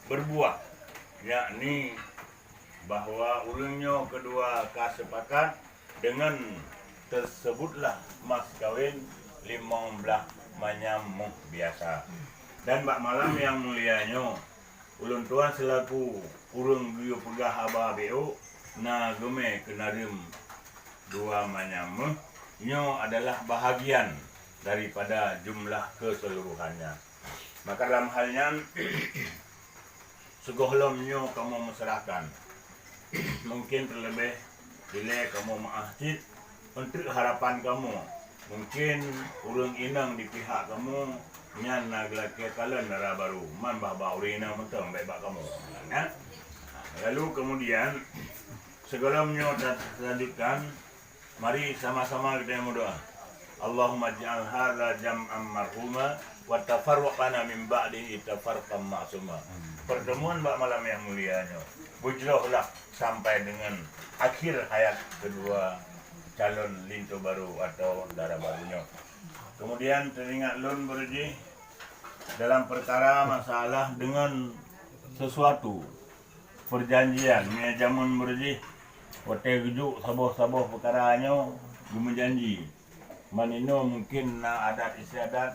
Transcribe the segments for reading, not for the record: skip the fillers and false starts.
berbuah, yakni bahwa ulunnya kedua kasepakat dengan tersebutlah mas kawin 15 manyamuh biasa. Dan bak malam yang mulianya ulun tuan selaku urang biu pegah abah beo na geme kenarim dua manyamuh nyo adalah bahagian daripada jumlah keseluruhannya. Maka dalam halnya segohlomnyo kamu meserahkan. Mungkin terlebih bila kamu mengahid untuk harapan kamu. Mungkin urang inang di pihak kamu nyan naglake kalen nara baru man bah urina mentang baik bak kamu. Ya? Lalu kemudian segohlomnyo lanjutkan. Mari sama-sama kita berdoa. Allahumma ja'al hadza jam'an marhuma wa tafarraqana min ba'dihi tafarqan ma'suma. Pertemuan bak malam yang mulianya bujrohlah sampai dengan akhir hayat kedua calon lintu baru atau darah barunya. Kemudian teringat lun berji dalam perkara masalah dengan sesuatu perjanjian jamun berji hotel gejuk saboh-saboh perkaranya berjanji. Manino mungkin na adat istiadat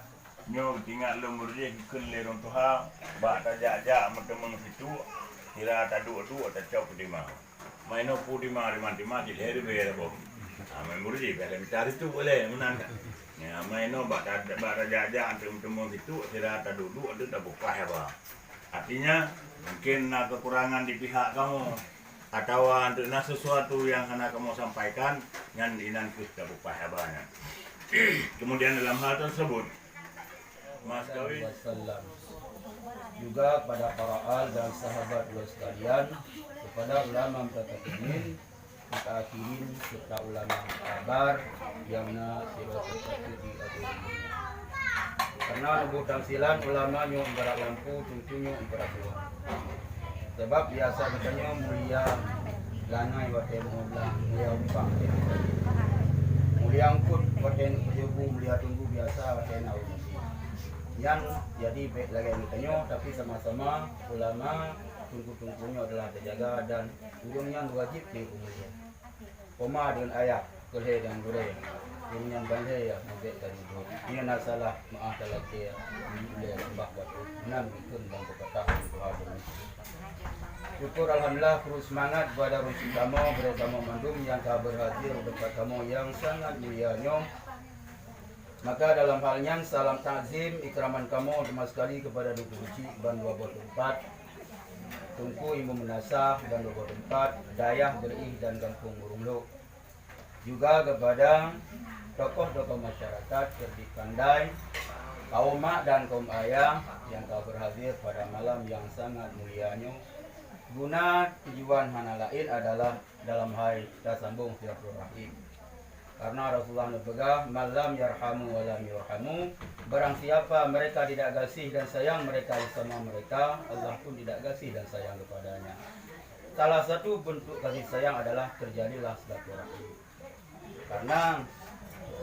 nyo tinggal lemurje ikun lerong tuha ba tajak-jak mentemeng situ kira tadu-adu atau cau kedima. Maino pudima riman-tima di leher berabo. Memurje bila mencari tu boleh menan. Ya maino ba tajak-jak mentemeng situ kira tadu-adu ada tak buka apa. Artinya mungkin na kekurangan di pihak kamu atau untuk sesuatu yang hendak kamu sampaikan yang inan kita buka habanya. Kemudian dalam hal tersebut Mas Kawin juga kepada para al dan sahabat dua sekalian, kepada ulama mutaqaddimin, mutaakhirin serta ulama kabar yang na silatul di agung. Karena nubuh tamsilan ulama nyo ibarat lampu, tentunya ibarat buah. Sebab biasa katanya mulia lanai waten mulia umpang mulia angkut waten pejubu mulia tunggu biasa waten awal yang jadi baik lagi katanya, tapi sama-sama ulama tunggu-tunggunya adalah terjaga dan ujungnya wajib kemuliaan. Koma dengan ayat kelih dan gurih dengan bandai ya mungkin tadi itu ini nasalah maaf lagi ya boleh lembah waktu nan ikut dan kekatahan Tuhan. Syukur alhamdulillah terus semangat kepada rusi kamu bersama mandum yang telah berhadir dekat kamu yang sangat mulianya. Maka dalam halnya salam takzim ikraman kamu terima sekali kepada Duku Uci dan 24 Tungku Imam Menasah dan 24 Dayah Berih dan Kampung Burunglo. Juga kepada tokoh-tokoh masyarakat Cerdik Pandai, kaum mak dan kaum ayah yang telah berhadir pada malam yang sangat mulianya. Guna tujuan hana lain adalah dalam hal kita sambung silaturahim. Karena Rasulullah berpegang malam yarhamu walam yarhamu, barang siapa mereka tidak kasih dan sayang mereka sama mereka, Allah pun tidak kasih dan sayang kepadanya. Salah satu bentuk kasih sayang adalah terjadilah silaturahim. Karena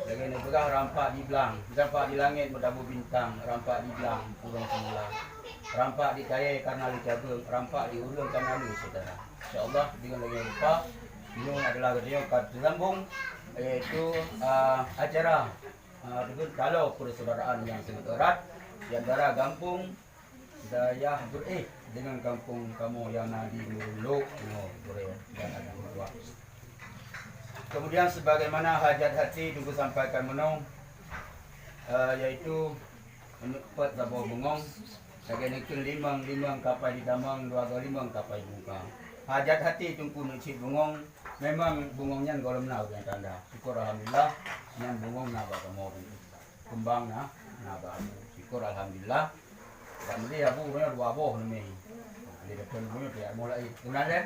lagi ni pegang rampak di belang, rampak di langit berdabu bintang, rampak di belang urang semula. Rampak di kaya karena dicabut, rampak di ulung karena lu saudara. InsyaAllah dengan lagi lupa, ini adalah katanya tersambung yaitu acara kalau persaudaraan yang sangat erat di antara kampung Dayah Berih dengan kampung kamu yang di Mulu dan ada dua. Kemudian sebagaimana hajat hati tunggu sampaikan menong yaitu menepet sabuh bengong Sagenekeun limang kapai di damang, 25 kapai buka. Hajat hati tungku nucip bungong, memang bungongnya golem na yang tanda. Syukur alhamdulillah, yang bungong na ba kamu kembang na ba. Syukur alhamdulillah. Kemudian abu punya dua boh nih. Di depan punya dia mulai kenal deh.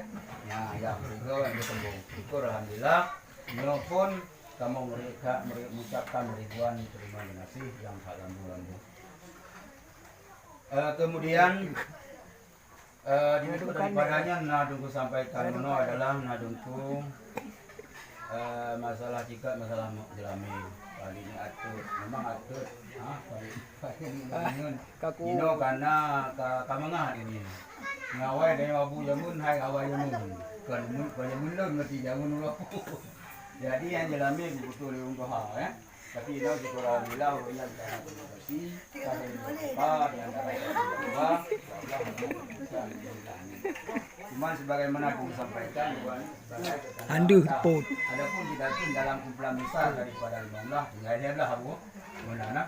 Ya berikut yang sembung. Syukur alhamdulillah. Nyo pun kamu mereka mengucapkan ribuan terima kasih yang alhamdulillah. Kemudian daripadanya nadungku sampaikan meno adalah nadungku masalah jika masalah jelami kali ini atur, memang atur. Kali ini Kaku. Ino karena kamangah ini. Ngawai dari wabu jamun, hai ngawai jamun. Kalau jamun lo mesti jamun wabu. Jadi yang jalami betul untuk ya. Tapi ino kita alhamdulillah yang kita bersih, kami berdoa yang darah kita Cuma sebagaimana aku sampaikan, Anduh pot. adapun tidak dalam kumpulan besar daripada Allah, tinggalnya Abu Menana.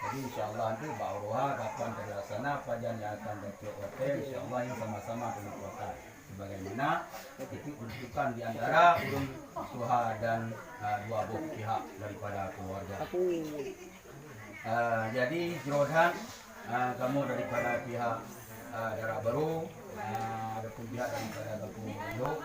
Jadi insyaallah nanti bauroha kapan terlaksana kajian yang akan dari hotel, insyaallah yang sama-sama dengan kuasa. Sebagaimana itu untukan di antara urung suha dan dua buah pihak daripada keluarga. Jadi Jodan, kamu daripada pihak darah baru, adapun pihak daripada kampung Indo,